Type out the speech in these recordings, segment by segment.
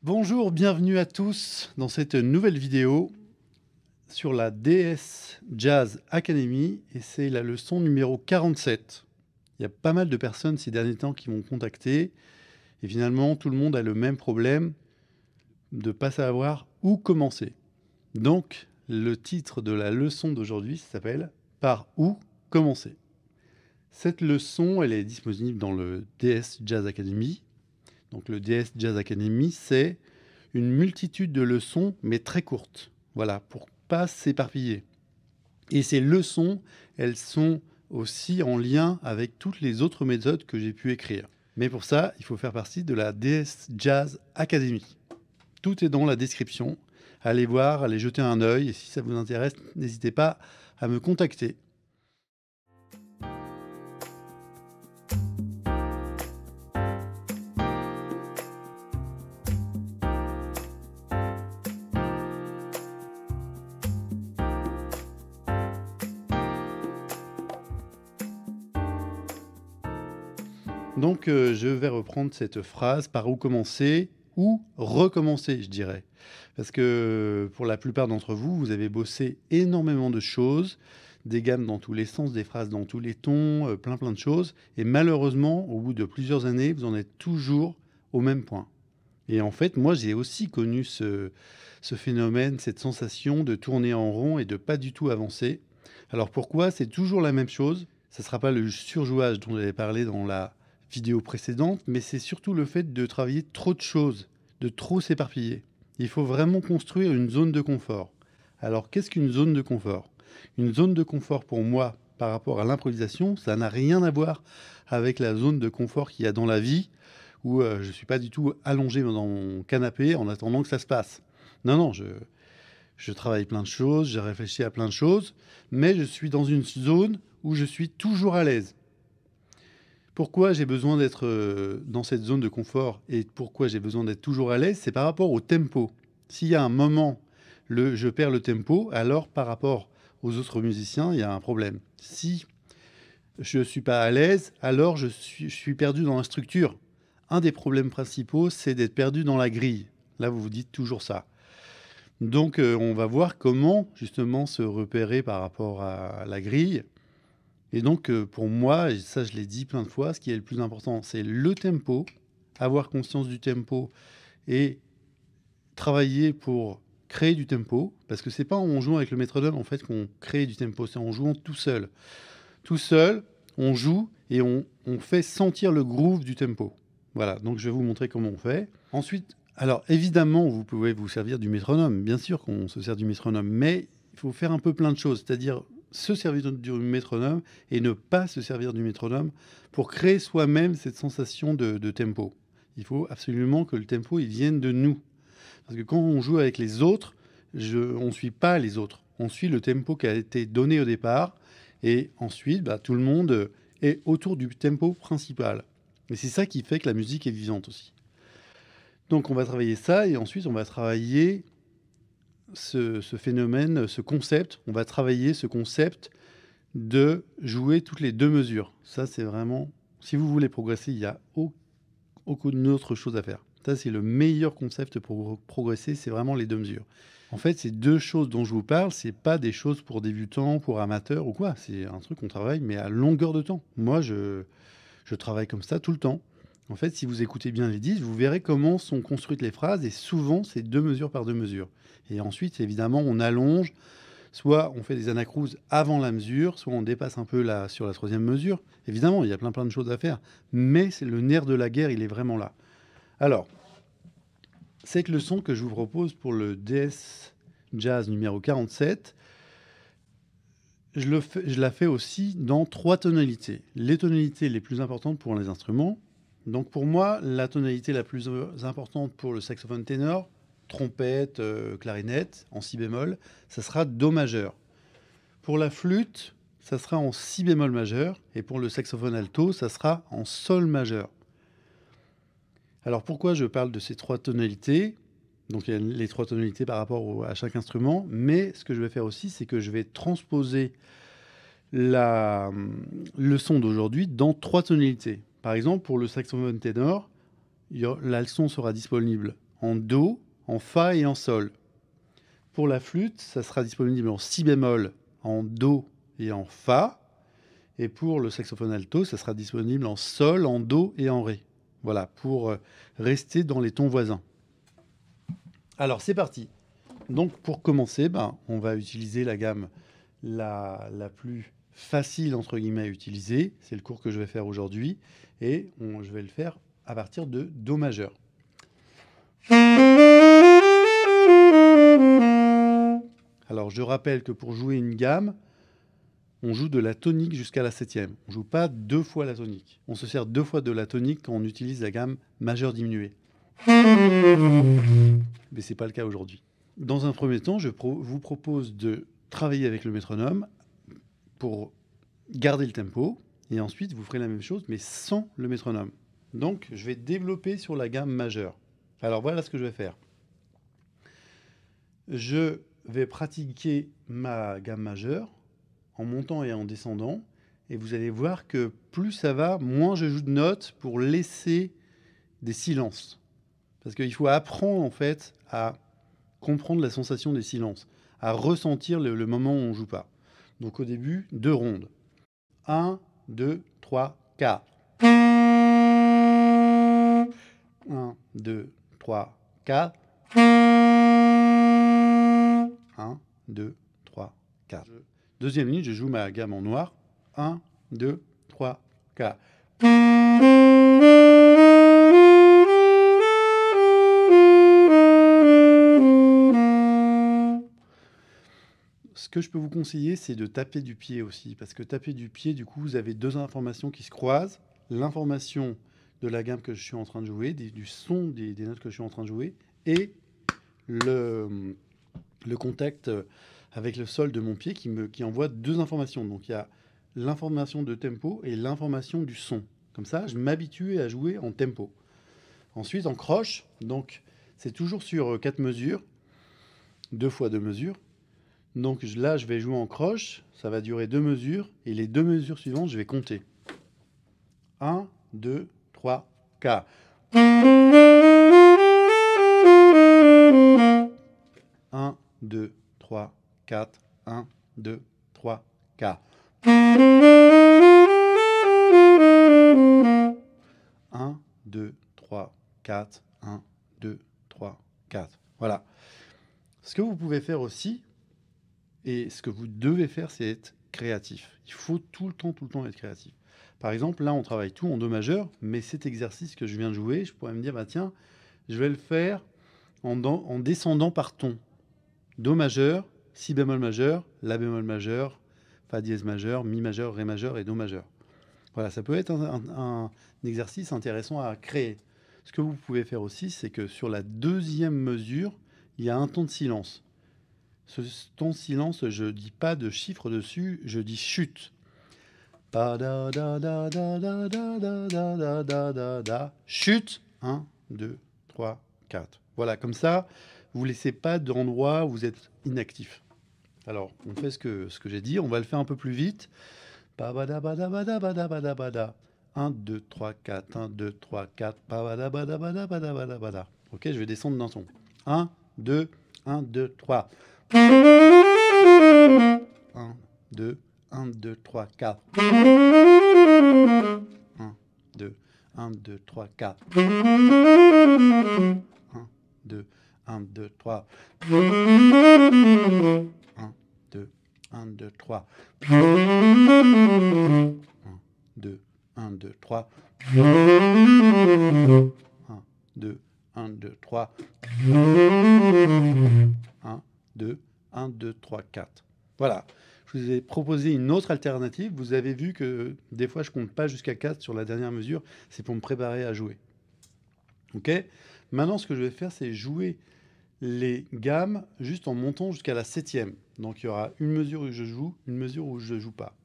Bonjour, bienvenue à tous dans cette nouvelle vidéo sur la DS Jazz Academy et c'est la leçon numéro 47. Il y a pas mal de personnes ces derniers temps qui m'ont contacté et finalement tout le monde a le même problème de ne pas savoir où commencer. Donc le titre de la leçon d'aujourd'hui s'appelle « Par où commencer ?» Cette leçon, elle est disponible dans le DS Jazz Academy. Donc le DS Jazz Academy, c'est une multitude de leçons, mais très courtes. Voilà, pour pas s'éparpiller. Et ces leçons, elles sont aussi en lien avec toutes les autres méthodes que j'ai pu écrire. Mais pour ça, il faut faire partie de la DS Jazz Academy. Tout est dans la description. Allez voir, allez jeter un œil. Et si ça vous intéresse, n'hésitez pas à me contacter. Donc, je vais reprendre cette phrase, par où commencer ou recommencer, je dirais. Parce que pour la plupart d'entre vous, vous avez bossé énormément de choses, des gammes dans tous les sens, des phrases dans tous les tons, plein de choses. Et malheureusement, au bout de plusieurs années, vous en êtes toujours au même point. Et en fait, moi, j'ai aussi connu ce phénomène, cette sensation de tourner en rond et de pas du tout avancer. Alors pourquoi? C'est toujours la même chose. Ça ne sera pas le surjouage dont j'avais parlé dans la vidéo précédente, mais c'est surtout le fait de travailler trop de choses, de trop s'éparpiller. Il faut vraiment construire une zone de confort. Alors, qu'est-ce qu'une zone de confort? Une zone de confort, pour moi, par rapport à l'improvisation, ça n'a rien à voir avec la zone de confort qu'il y a dans la vie, où je ne suis pas du tout allongé dans mon canapé en attendant que ça se passe. Non, non, je travaille plein de choses, j'ai réfléchi à plein de choses, mais je suis dans une zone où je suis toujours à l'aise. Pourquoi j'ai besoin d'être dans cette zone de confort et pourquoi j'ai besoin d'être toujours à l'aise? C'est par rapport au tempo. S'il y a un moment, je perds le tempo, alors par rapport aux autres musiciens, il y a un problème. Si je ne suis pas à l'aise, alors je suis perdu dans la structure. Un des problèmes principaux, c'est d'être perdu dans la grille. Là, vous vous dites toujours ça. Donc, on va voir comment, justement, se repérer par rapport à la grille. Et donc, pour moi, et ça, je l'ai dit plein de fois, ce qui est le plus important, c'est le tempo, avoir conscience du tempo et travailler pour créer du tempo. Parce que c'est pas en jouant avec le métronome, en fait, qu'on crée du tempo, c'est en jouant tout seul. Tout seul, on joue et on fait sentir le groove du tempo. Voilà, donc je vais vous montrer comment on fait. Ensuite, alors évidemment, vous pouvez vous servir du métronome. Bien sûr qu'on se sert du métronome, mais il faut faire un peu plein de choses. C'est-à-dire se servir du métronome et ne pas se servir du métronome pour créer soi-même cette sensation de tempo. Il faut absolument que le tempo il vienne de nous. Parce que quand on joue avec les autres, on ne suit pas les autres. On suit le tempo qui a été donné au départ. Et ensuite, tout le monde est autour du tempo principal. Et c'est ça qui fait que la musique est vivante aussi. Donc on va travailler ça et ensuite on va travailler ce phénomène, ce concept. On va travailler ce concept de jouer toutes les deux mesures. Ça, c'est vraiment... Si vous voulez progresser, il n'y a aucune autre chose à faire. Ça, c'est le meilleur concept pour progresser, c'est vraiment les deux mesures. En fait, ces deux choses dont je vous parle, c'est pas des choses pour débutants, pour amateurs ou quoi. C'est un truc qu'on travaille, mais à longueur de temps. Moi, je travaille comme ça tout le temps. En fait, si vous écoutez bien les disques, vous verrez comment sont construites les phrases et souvent, c'est deux mesures par deux mesures. Et ensuite, évidemment, on allonge. Soit on fait des anacrouses avant la mesure, soit on dépasse un peu sur la troisième mesure. Évidemment, il y a plein de choses à faire, mais c'est le nerf de la guerre, il est vraiment là. Alors, cette leçon que je vous propose pour le DS Jazz numéro 47, je la fais aussi dans 3 tonalités. Les tonalités les plus importantes pour les instruments. Donc pour moi, la tonalité la plus importante pour le saxophone ténor, trompette, clarinette, en si bémol, ça sera do majeur. Pour la flûte, ça sera en si bémol majeur, et pour le saxophone alto, ça sera en sol majeur. Alors pourquoi je parle de ces 3 tonalités? Donc il y a les 3 tonalités par rapport à chaque instrument, mais ce que je vais faire aussi, c'est que je vais transposer le son d'aujourd'hui dans 3 tonalités. Par exemple, pour le saxophone ténor, la leçon sera disponible en Do, en Fa et en Sol. Pour la flûte, ça sera disponible en Si bémol, en Do et en Fa. Et pour le saxophone alto, ça sera disponible en Sol, en Do et en Ré. Voilà, pour rester dans les tons voisins. Alors, c'est parti. Donc, pour commencer, on va utiliser la gamme la plus facile, entre guillemets, à utiliser. C'est le cours que je vais faire aujourd'hui. Et je vais le faire à partir de Do majeur. Alors, je rappelle que pour jouer une gamme, on joue de la tonique jusqu'à la 7e. On ne joue pas 2 fois la tonique. On se sert 2 fois de la tonique quand on utilise la gamme majeure diminuée. Mais ce n'est pas le cas aujourd'hui. Dans un premier temps, je vous propose de travailler avec le métronome pour garder le tempo. Et ensuite, vous ferez la même chose, mais sans le métronome. Donc, je vais développer sur la gamme majeure. Alors, voilà ce que je vais faire. Je vais pratiquer ma gamme majeure en montant et en descendant. Et vous allez voir que plus ça va, moins je joue de notes pour laisser des silences. Parce qu'il faut apprendre en fait à comprendre la sensation des silences, à ressentir le moment où on ne joue pas. Donc au début, 2 rondes. 1, 2, 3, 4. 1, 2, 3, 4. 1, 2, 3, 4. Deuxième ligne, je joue ma gamme en noir. 1, 2, 3, 4. Ce que je peux vous conseiller, c'est de taper du pied aussi. Parce que taper du pied, du coup, vous avez 2 informations qui se croisent. L'information de la gamme que je suis en train de jouer, du son des notes que je suis en train de jouer, et le contact avec le sol de mon pied qui envoie 2 informations. Donc il y a l'information de tempo et l'information du son. Comme ça, je m'habitue à jouer en tempo. Ensuite, en croche, donc c'est toujours sur 4 mesures, 2 fois 2 mesures. Donc là, je vais jouer en croche, ça va durer 2 mesures, et les 2 mesures suivantes, je vais compter. 1, 2, 3, 4. 1, 2, 3, 4. 1, 2, 3, 4. 1, 2, 3, 4. 1, 2, 3, 4. Voilà. Ce que vous pouvez faire aussi, et ce que vous devez faire, c'est être créatif. Il faut tout le temps être créatif. Par exemple, là, on travaille tout en Do majeur, mais cet exercice que je viens de jouer, je pourrais me dire, tiens, je vais le faire en descendant par ton. Do majeur, Si bémol majeur, La bémol majeur, Fa dièse majeur, Mi majeur, Ré majeur et Do majeur. Voilà, ça peut être un exercice intéressant à créer. Ce que vous pouvez faire aussi, c'est que sur la 2e mesure, il y a un temps de silence. Ce temps de silence, je ne dis pas de chiffres dessus, je dis chute. Chute. 1, 2, 3, 4. Voilà, comme ça, vous ne laissez pas d'endroit où vous êtes inactif. Alors, on fait ce que j'ai dit, on va le faire un peu plus vite. 1, 2, 3, 4, 1, 2, 3, 4. Ok, je vais descendre d'un ton. 1, 2, 1, 2, 3. 1, 2, 1, 2, 3, 4. 1, 2, 1, 2, 3, 4. 1, 2, 1, 2, 3. 1, 2, 1, 2, 3. 1, 2, 1, 2, 3. 1, 2, 1, 2, 3. 1, 2, 1, 2, 3, 4. Voilà. Je vous ai proposé une autre alternative. Vous avez vu que des fois, je ne compte pas jusqu'à 4 sur la dernière mesure. C'est pour me préparer à jouer. OK ? Maintenant, ce que je vais faire, c'est jouer les gammes juste en montant jusqu'à la 7e. Donc, il y aura une mesure où je joue, une mesure où je ne joue pas.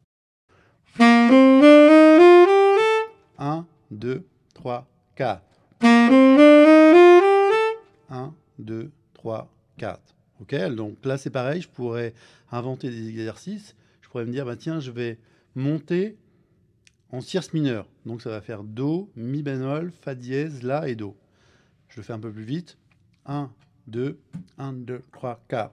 1, 2, 3, 4. 1, 2, 3, 4. Ok, donc là c'est pareil, je pourrais inventer des exercices. Je pourrais me dire, bah, tiens, je vais monter en tierce mineure. Donc ça va faire Do, Mi bémol, Fa dièse, La et Do. Je le fais un peu plus vite. 1, 2, 1, 2, 3, 4.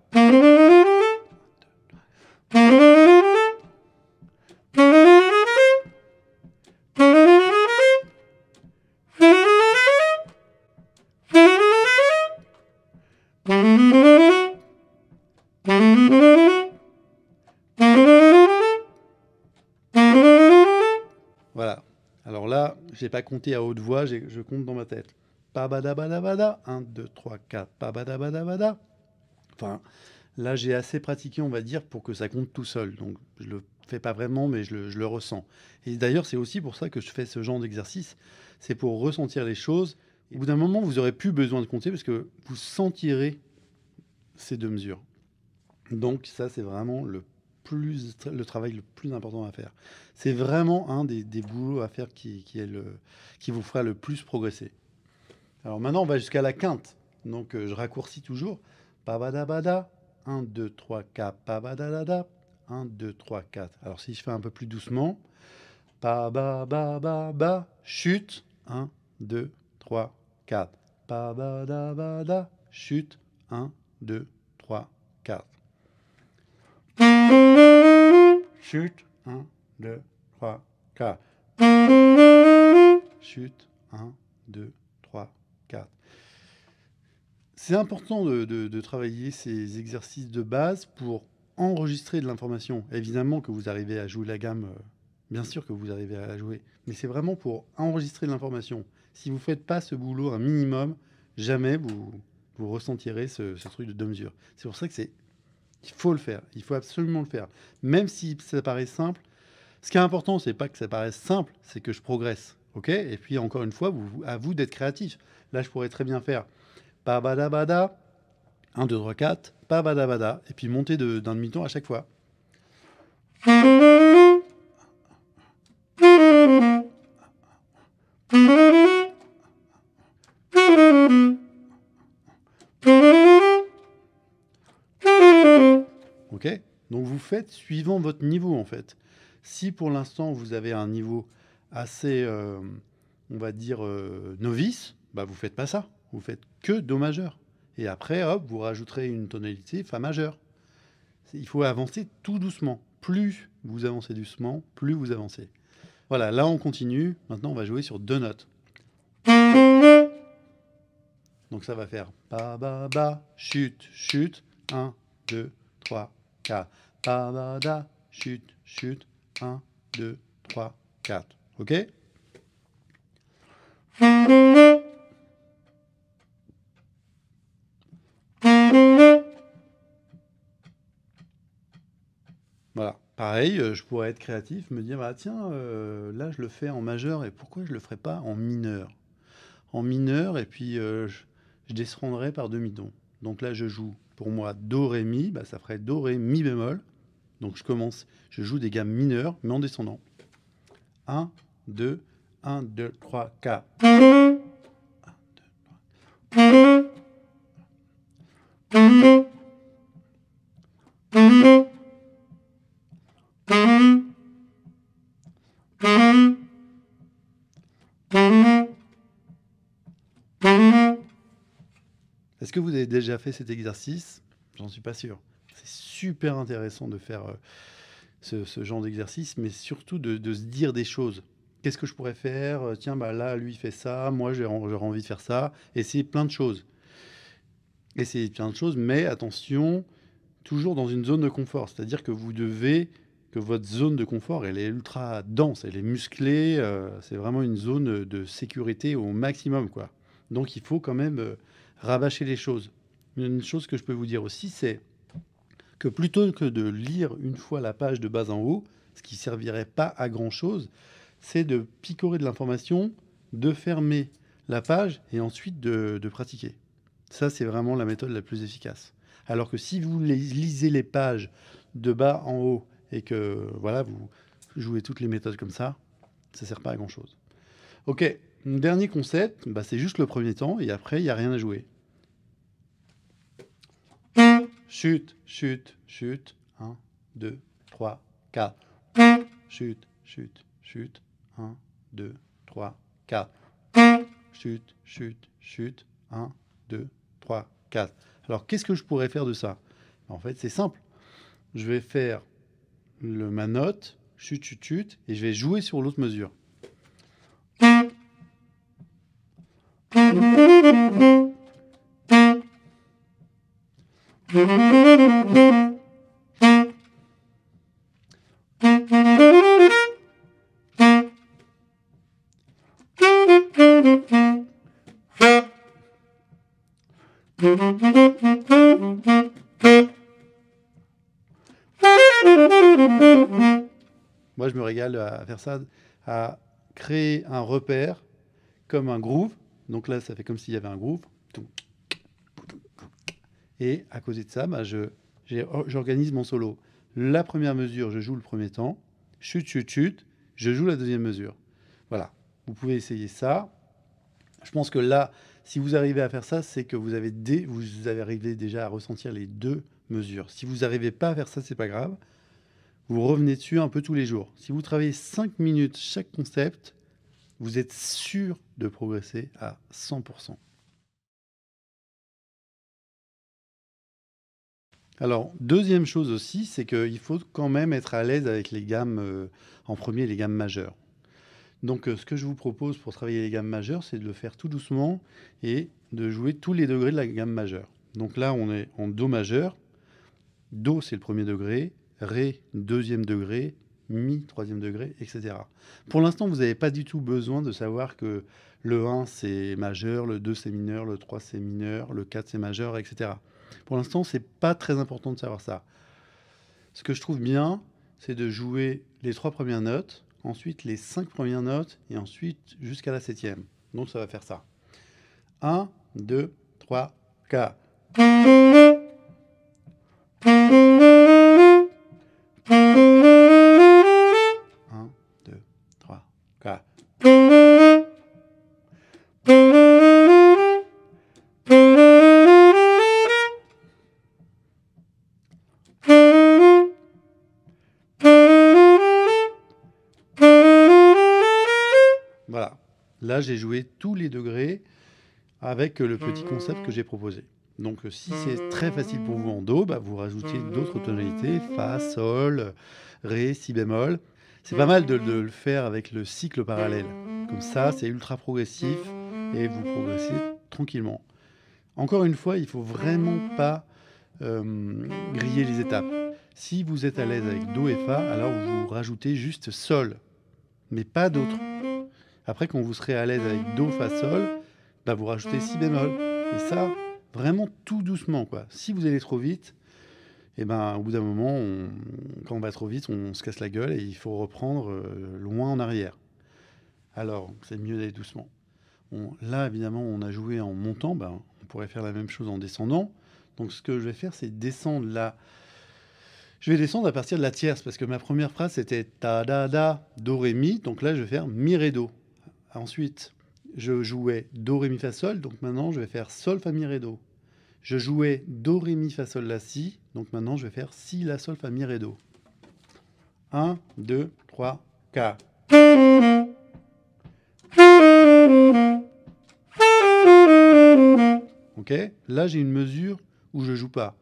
Voilà. Alors là, j'ai pas compté à haute voix, je compte dans ma tête. Pabadabadabada, 1, 2, 3, 4, pabadabadabada. Enfin, là, j'ai assez pratiqué, on va dire, pour que ça compte tout seul. Donc, je le fais pas vraiment, mais je le ressens. Et d'ailleurs, c'est aussi pour ça que je fais ce genre d'exercice. C'est pour ressentir les choses. Au bout d'un moment, vous aurez plus besoin de compter parce que vous sentirez ces deux mesures. Donc, ça, c'est vraiment le travail le plus important à faire. C'est vraiment un des boulots à faire qui vous fera le plus progresser. Alors maintenant, on va jusqu'à la quinte. Donc, je raccourcis toujours. Pabadabada, 1, 2, 3, 4, pabadadada, 1, 2, 3, 4. Alors, si je fais un peu plus doucement, pababababa, chute, 1, 2, 3, 4. Pabadabada, chute, 1, 2, 3, 4. Chute, 1, 2, 3, 4. Chute, 1, 2, 3, 4. C'est important de travailler ces exercices de base pour enregistrer de l'information. Évidemment que vous arrivez à jouer la gamme, bien sûr que vous arrivez à la jouer, mais c'est vraiment pour enregistrer de l'information. Si vous ne faites pas ce boulot un minimum, jamais vous ressentirez ce truc de deux mesures. C'est pour ça que il faut le faire, il faut absolument le faire. Même si ça paraît simple, ce qui est important, c'est pas que ça paraisse simple, c'est que je progresse. Ok. Et puis encore une fois, à vous d'être créatif. Là, je pourrais très bien faire Pabadabada, 1, 2, 3, 4, Pabadabada, et puis monter d'un demi-ton à chaque fois. Ok. Donc vous faites suivant votre niveau en fait. Si pour l'instant vous avez un niveau assez, on va dire, novice, bah vous faites pas ça. Vous faites que Do majeur. Et après, hop, vous rajouterez une tonalité Fa majeur. Il faut avancer tout doucement. Plus vous avancez doucement, plus vous avancez. Voilà, là on continue. Maintenant on va jouer sur deux notes. Donc ça va faire Pa, ba, ba, chute, chute. 1, 2, 3, 4. Pa, ba, da, chute, chute. 1, 2, 3, 4. Ok? Voilà. Pareil, je pourrais être créatif, me dire, bah, tiens, là je le fais en majeur et pourquoi je le ferais pas en mineur? En mineur et puis je descendrai par demi-ton. Donc là je joue pour moi Do, Ré, Mi, bah, ça ferait Do, Ré, Mi bémol. Donc je joue des gammes mineures mais en descendant. 1, 2, 1, 2, 3, 4. Est-ce que vous avez déjà fait cet exercice? J'en suis pas sûr. C'est super intéressant de faire ce genre d'exercice, mais surtout de se dire des choses. Qu'est-ce que je pourrais faire? Tiens, bah là, lui, il fait ça. Moi, j'aurais envie de faire ça. Et c'est plein de choses. Et c'est plein de choses, mais attention, toujours dans une zone de confort. C'est-à-dire que que votre zone de confort, elle est ultra dense, elle est musclée. C'est vraiment une zone de sécurité au maximum, quoi. Donc, il faut quand même rabâcher les choses. Une chose que je peux vous dire aussi, c'est que plutôt que de lire une fois la page de bas en haut, ce qui servirait pas à grand chose, c'est de picorer de l'information, de fermer la page et ensuite de pratiquer. Ça, c'est vraiment la méthode la plus efficace. Alors que si vous lisez les pages de bas en haut et que voilà, vous jouez toutes les méthodes comme ça ne sert pas à grand chose. Ok, dernier concept, bah, c'est juste le premier temps et après, il n'y a rien à jouer. chute, chute, chute. 1, 2, 3, 4. Chute, chute, chute. 1, 2, 3, 4. Chute, chute, chute. 1, 2, 3, 4. Alors, qu'est-ce que je pourrais faire de ça? En fait, c'est simple. Je vais faire ma note, chute, chute, chute, et je vais jouer sur l'autre mesure. Moi, je me régale à faire ça, à créer un repère comme un groove. Donc là, ça fait comme s'il y avait un groove. Et à cause de ça, bah, j'organise mon solo. La première mesure, je joue le premier temps. Chute, chute, chute. Je joue la deuxième mesure. Voilà. Vous pouvez essayer ça. Je pense que là, si vous arrivez à faire ça, c'est que vous avez arrivé déjà à ressentir les deux mesures. Si vous n'arrivez pas à faire ça, c'est pas grave. Vous revenez dessus un peu tous les jours. Si vous travaillez 5 minutes chaque concept, vous êtes sûr de progresser à 100%. Alors, deuxième chose aussi, c'est qu'il faut quand même être à l'aise avec les gammes, en premier, les gammes majeures. Donc, ce que je vous propose pour travailler les gammes majeures, c'est de le faire tout doucement et de jouer tous les degrés de la gamme majeure. Donc là, on est en Do majeur. Do, c'est le premier degré. Ré, deuxième degré. Mi, troisième degré, etc. Pour l'instant, vous n'avez pas du tout besoin de savoir que le 1, c'est majeur, le 2, c'est mineur, le 3, c'est mineur, le 4, c'est majeur, etc. Pour l'instant, c'est pas très important de savoir ça. Ce que je trouve bien, c'est de jouer les 3 premières notes, ensuite les 5 premières notes, et ensuite jusqu'à la 7e. Donc ça va faire ça. 1, 2, 3, 4. 1, 2, 3, 4. Voilà. Là, j'ai joué tous les degrés avec le petit concept que j'ai proposé. Donc, si c'est très facile pour vous en Do, bah, vous rajoutez d'autres tonalités, Fa, Sol, Ré, Si bémol. C'est pas mal de le faire avec le cycle parallèle. Comme ça, c'est ultra progressif et vous progressez tranquillement. Encore une fois, il faut vraiment pas griller les étapes. Si vous êtes à l'aise avec Do et Fa, alors vous rajoutez juste Sol, mais pas d'autres. Après, quand vous serez à l'aise avec Do, Fa, Sol, bah, vous rajoutez Si bémol. Et ça, vraiment tout doucement, quoi. Si vous allez trop vite, et ben, au bout d'un moment, quand on va trop vite, on se casse la gueule et il faut reprendre loin en arrière. Alors, c'est mieux d'aller doucement. Là, évidemment, on a joué en montant. Ben, on pourrait faire la même chose en descendant. Donc, ce que je vais faire, c'est descendre là. Je vais descendre à partir de la tierce parce que ma première phrase, c'était ta, da, da, do, ré, mi. Donc là, je vais faire mi, ré, do. Ensuite, je jouais do, ré, mi, fa, sol. Donc maintenant, je vais faire sol, fa, mi, ré, do. Je jouais do, ré, mi, fa, sol, la, si. Donc maintenant, je vais faire si, la, sol, fa, mi, ré, do. 1, 2, 3, 4. Ok? Là, j'ai une mesure où je joue pas.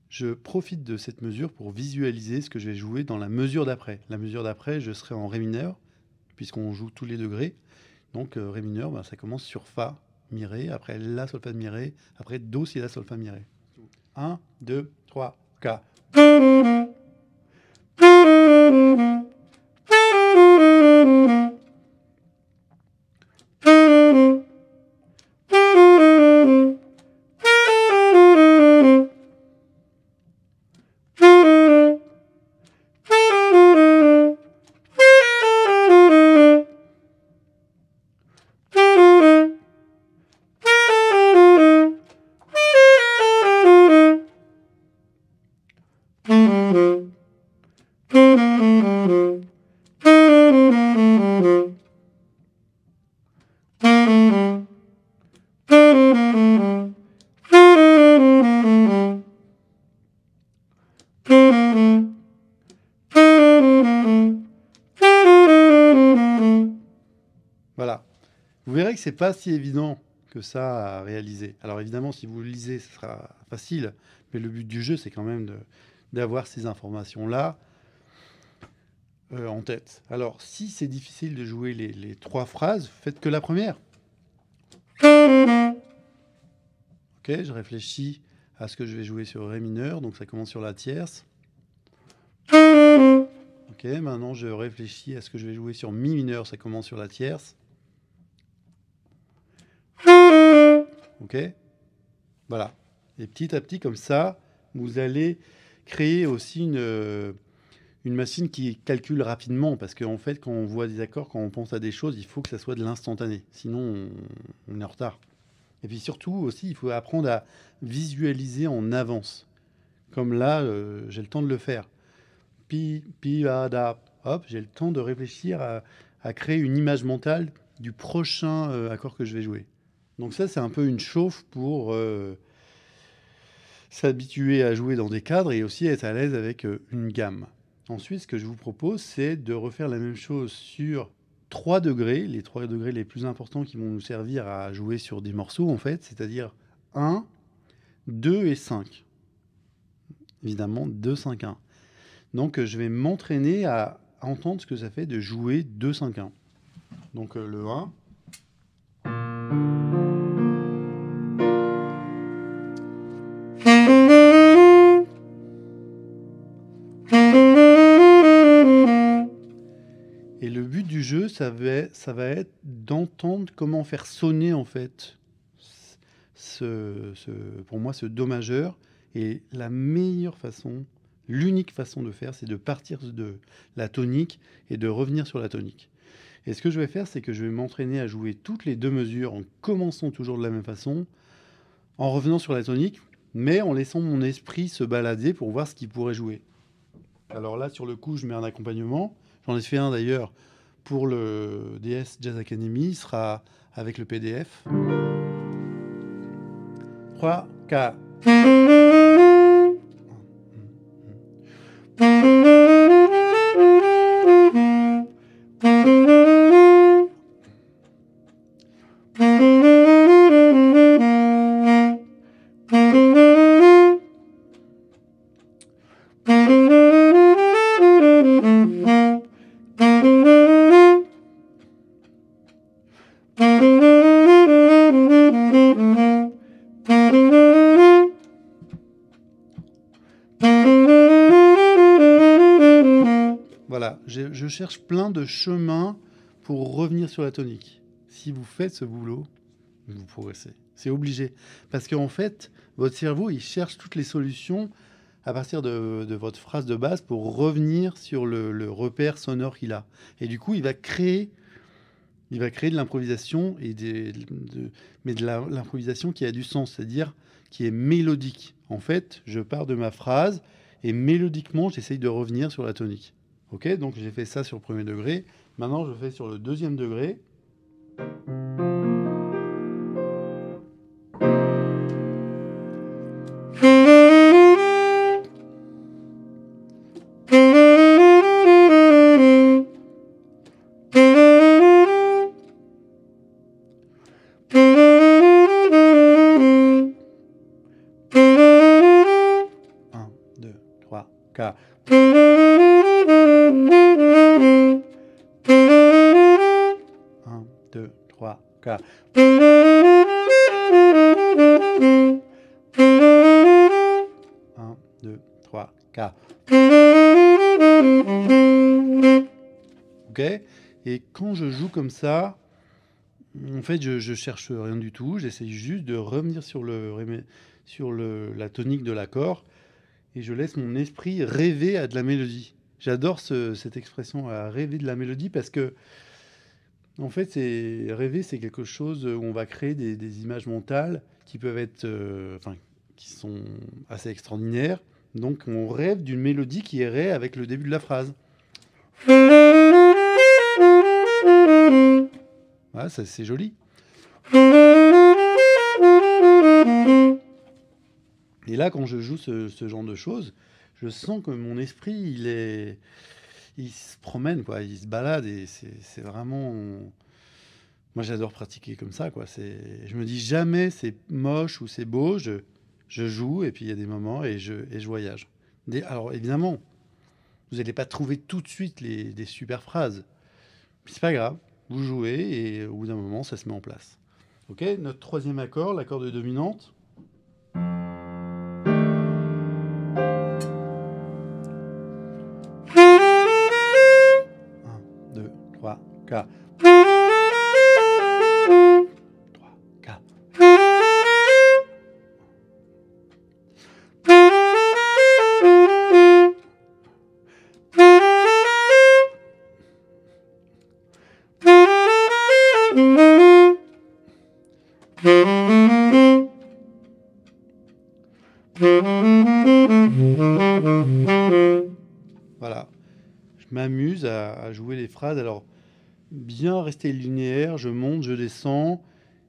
Je profite de cette mesure pour visualiser ce que je vais jouer dans la mesure d'après. La mesure d'après, je serai en ré mineur, puisqu'on joue tous les degrés. Donc ré mineur, ben, ça commence sur fa, mi, ré, après la, sol, fa, mi, ré, après do, si, la, sol, fa, mi, ré. 1, 2, 3, 4. Vous verrez que c'est pas si évident que ça à réaliser. Alors évidemment, si vous le lisez, ce sera facile, mais le but du jeu, c'est quand même d'avoir ces informations-là en tête. Alors, si c'est difficile de jouer les 3 phrases, faites que la première. Ok, je réfléchis à ce que je vais jouer sur Ré mineur, donc ça commence sur la tierce. Ok, maintenant je réfléchis à ce que je vais jouer sur Mi mineur, ça commence sur la tierce. Ok, voilà. Et petit à petit, comme ça, vous allez créer aussi une machine qui calcule rapidement, parce qu'en fait, quand on voit des accords, quand on pense à des choses, il faut que ça soit de l'instantané, sinon on est en retard. Et puis surtout aussi, il faut apprendre à visualiser en avance. Comme là, j'ai le temps de le faire. Pi, pi, la, da. Hop, j'ai le temps de réfléchir à créer une image mentale du prochain accord que je vais jouer. Donc ça, c'est un peu une chauffe pour s'habituer à jouer dans des cadres et aussi être à l'aise avec une gamme. Ensuite, ce que je vous propose, c'est de refaire la même chose sur 3 degrés, les 3 degrés les plus importants qui vont nous servir à jouer sur des morceaux, en fait, c'est-à-dire 1, 2 et 5. Évidemment, 2, 5, 1. Donc, je vais m'entraîner à entendre ce que ça fait de jouer 2, 5, 1. Donc, le 1. Et le but du jeu, ça va être d'entendre comment faire sonner, en fait, pour moi, ce Do majeur. Et la meilleure façon, l'unique façon de faire, c'est de partir de la tonique et de revenir sur la tonique. Et ce que je vais faire, c'est que je vais m'entraîner à jouer toutes les 2 mesures en commençant toujours de la même façon, en revenant sur la tonique, mais en laissant mon esprit se balader pour voir ce qu'il pourrait jouer. Alors là, sur le coup, je mets un accompagnement. J'en ai fait un d'ailleurs pour le DS Jazz Academy. Il sera avec le PDF. 3, 4. Voilà, je cherche plein de chemins pour revenir sur la tonique. Si vous faites ce boulot, vous progressez. C'est obligé. Parce qu'en fait, votre cerveau, il cherche toutes les solutions à partir de votre phrase de base pour revenir sur le repère sonore qu'il a. Et du coup, il va créer de l'improvisation, mais de l'improvisation qui a du sens, c'est-à-dire qui est mélodique. En fait, je pars de ma phrase et mélodiquement, j'essaye de revenir sur la tonique. Ok, donc j'ai fait ça sur le premier degré. Maintenant, je fais sur le deuxième degré. Un, deux, trois, quatre. Un, deux, trois, quatre. Un, deux, trois, quatre. Ok. Et quand je joue comme ça, en fait, je cherche rien du tout. J'essaye juste de revenir sur la tonique de l'accord et je laisse mon esprit rêver à de la mélodie. J'adore cette expression, à rêver de la mélodie, parce que en fait, rêver, c'est quelque chose où on va créer des images mentales qui peuvent être, qui sont assez extraordinaires. Donc, on rêve d'une mélodie qui irait avec le début de la phrase. Ouais, c'est joli. Et là, quand je joue ce genre de choses, je sens que mon esprit, il se promène, quoi. Il se balade et c'est vraiment Moi, j'adore pratiquer comme ça, quoi. Je me dis jamais c'est moche ou c'est beau. Je joue et puis il y a des moments et je voyage. Alors évidemment, vous n'allez pas trouver tout de suite des super phrases. Mais c'est pas grave. Vous jouez et au bout d'un moment, ça se met en place. Ok, notre troisième accord, l'accord de dominante. 2, 3, 4. 3, 4. Voilà, je m'amuse à jouer les phrases. Alors, bien rester linéaire, je monte, je descends,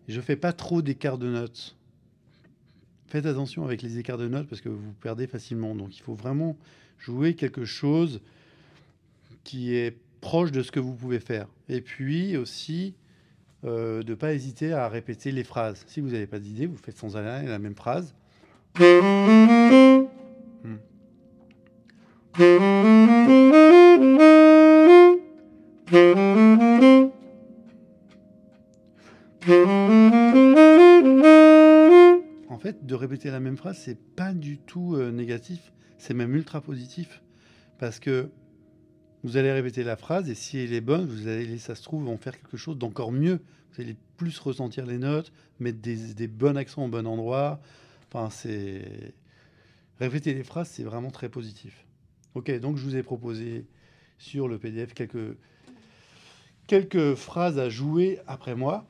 et je fais pas trop d'écart de notes. Faites attention avec les écarts de notes parce que vous perdez facilement. Donc, il faut vraiment jouer quelque chose qui est proche de ce que vous pouvez faire. Et puis aussi, de ne pas hésiter à répéter les phrases. Si vous n'avez pas d'idée, vous faites sans arrêt la même phrase. En fait, de répéter la même phrase, c'est pas du tout négatif, c'est même ultra positif. Parce que vous allez répéter la phrase et si elle est bonne, vous allez, ça se trouve, en faire quelque chose d'encore mieux. Vous allez plus ressentir les notes, mettre des bons accents au bon endroit. Enfin, c'est... Répéter les phrases, c'est vraiment très positif. Ok, donc je vous ai proposé sur le PDF quelques phrases à jouer après moi.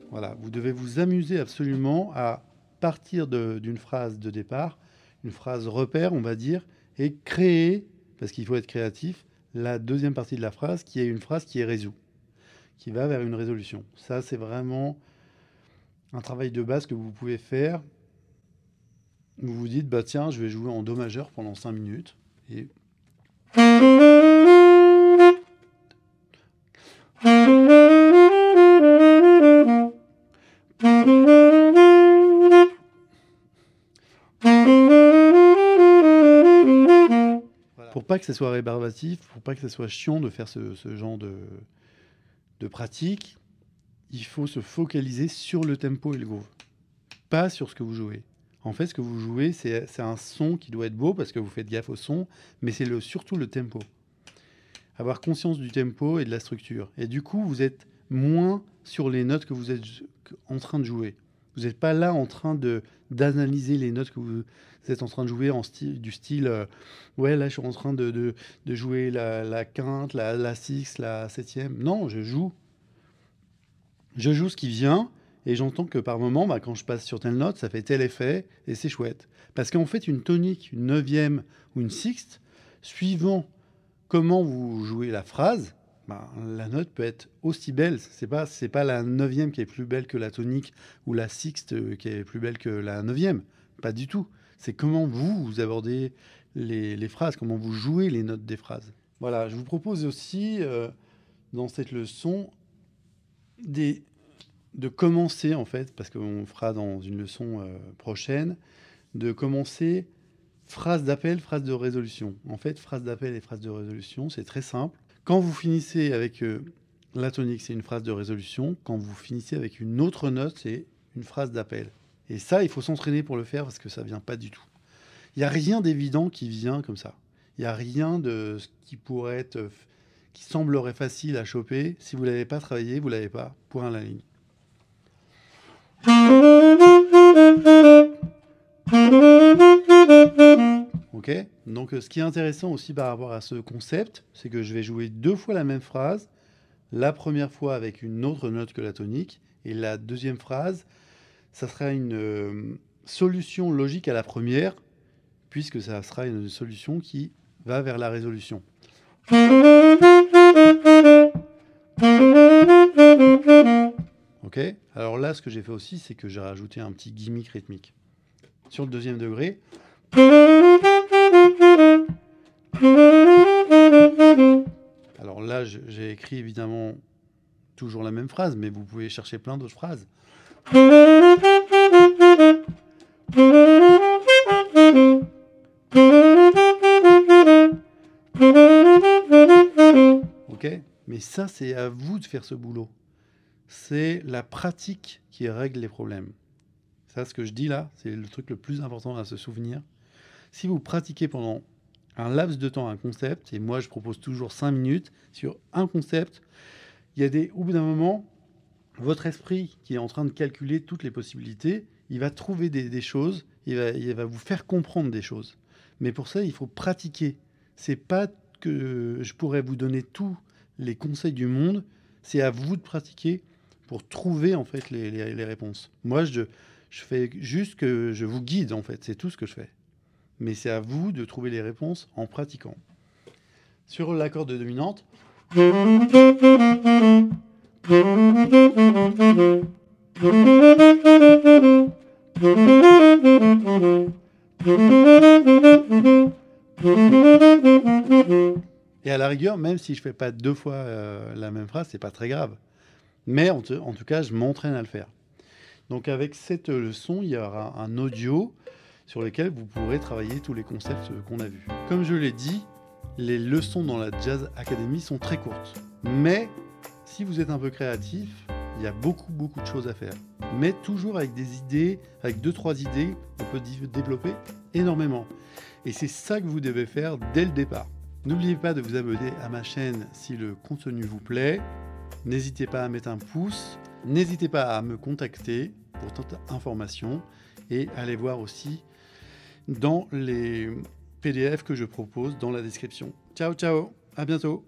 Voilà, vous devez vous amuser absolument à partir d'une phrase de départ, une phrase repère, on va dire, et créer, parce qu'il faut être créatif, la deuxième partie de la phrase, qui est une phrase qui est résout, qui va vers une résolution. Ça, c'est vraiment un travail de base que vous pouvez faire. Vous vous dites, bah tiens, je vais jouer en do majeur pendant 5 minutes. Et... Pour pas que ça soit rébarbatif, pour pas que ça soit chiant de faire ce genre de pratique, il faut se focaliser sur le tempo et le groove, pas sur ce que vous jouez. En fait, ce que vous jouez, c'est un son qui doit être beau parce que vous faites gaffe au son, mais c'est surtout le tempo. Avoir conscience du tempo et de la structure. Et du coup, vous êtes moins sur les notes que vous êtes en train de jouer. Vous n'êtes pas là en train d'analyser les notes que vous êtes en train de jouer du style ouais, là, je suis en train de jouer la quinte, la sixte, la septième. Non, je joue. Je joue ce qui vient et j'entends que par moment, bah, quand je passe sur telle note, ça fait tel effet et c'est chouette. Parce qu'en fait, une tonique, une neuvième ou une sixte, suivant comment vous jouez la phrase, bah, la note peut être aussi belle. C'est pas la neuvième qui est plus belle que la tonique ou la sixte qui est plus belle que la neuvième. Pas du tout. C'est comment vous abordez les phrases, comment vous jouez les notes des phrases. Voilà, je vous propose aussi, dans cette leçon, de commencer, en fait, parce qu'on fera dans une leçon prochaine, de commencer phrase d'appel, phrase de résolution. En fait, phrase d'appel et phrase de résolution, c'est très simple. Quand vous finissez avec la tonique, c'est une phrase de résolution. Quand vous finissez avec une autre note, c'est une phrase d'appel. Et ça, il faut s'entraîner pour le faire parce que ça ne vient pas du tout. Il n'y a rien d'évident qui vient comme ça. Il n'y a rien de ce qui pourrait être, qui semblerait facile à choper. Si vous ne l'avez pas travaillé, vous ne l'avez pas. Point à la ligne. Ok, donc ce qui est intéressant aussi par rapport à ce concept, c'est que je vais jouer 2 fois la même phrase, la première fois avec une autre note que la tonique, et la deuxième phrase, ça sera une solution logique à la première, puisque ça sera une solution qui va vers la résolution. Ok, alors là, ce que j'ai fait aussi, c'est que j'ai rajouté un petit gimmick rythmique. Sur le deuxième degré, Alors là, j'ai écrit évidemment toujours la même phrase, mais vous pouvez chercher plein d'autres phrases. Ok? Mais ça, c'est à vous de faire ce boulot. C'est la pratique qui règle les problèmes. Ça, ce que je dis là, c'est le truc le plus important à se souvenir. Si vous pratiquez pendant un laps de temps un concept, et moi je propose toujours 5 minutes sur un concept, il y a au bout d'un moment, votre esprit qui est en train de calculer toutes les possibilités, il va trouver des choses, il va vous faire comprendre des choses. Mais pour ça, il faut pratiquer. C'est pas que je pourrais vous donner tous les conseils du monde, c'est à vous de pratiquer pour trouver en fait les réponses. Moi, je fais juste que je vous guide en fait, c'est tout ce que je fais. Mais c'est à vous de trouver les réponses en pratiquant. Sur l'accord de dominante, et à la rigueur, même si je fais pas 2 fois la même phrase, c'est pas très grave. Mais en tout cas, je m'entraîne à le faire. Donc avec cette leçon, il y aura un audio sur lequel vous pourrez travailler tous les concepts qu'on a vus. Comme je l'ai dit, les leçons dans la Jazz Academy sont très courtes. Mais si vous êtes un peu créatif, il y a beaucoup de choses à faire. Mais toujours avec des idées, avec 2-3 idées, on peut développer énormément. Et c'est ça que vous devez faire dès le départ. N'oubliez pas de vous abonner à ma chaîne si le contenu vous plaît. N'hésitez pas à mettre un pouce. N'hésitez pas à me contacter pour toute information. Et allez voir aussi dans les PDF que je propose dans la description. Ciao, ciao, à bientôt.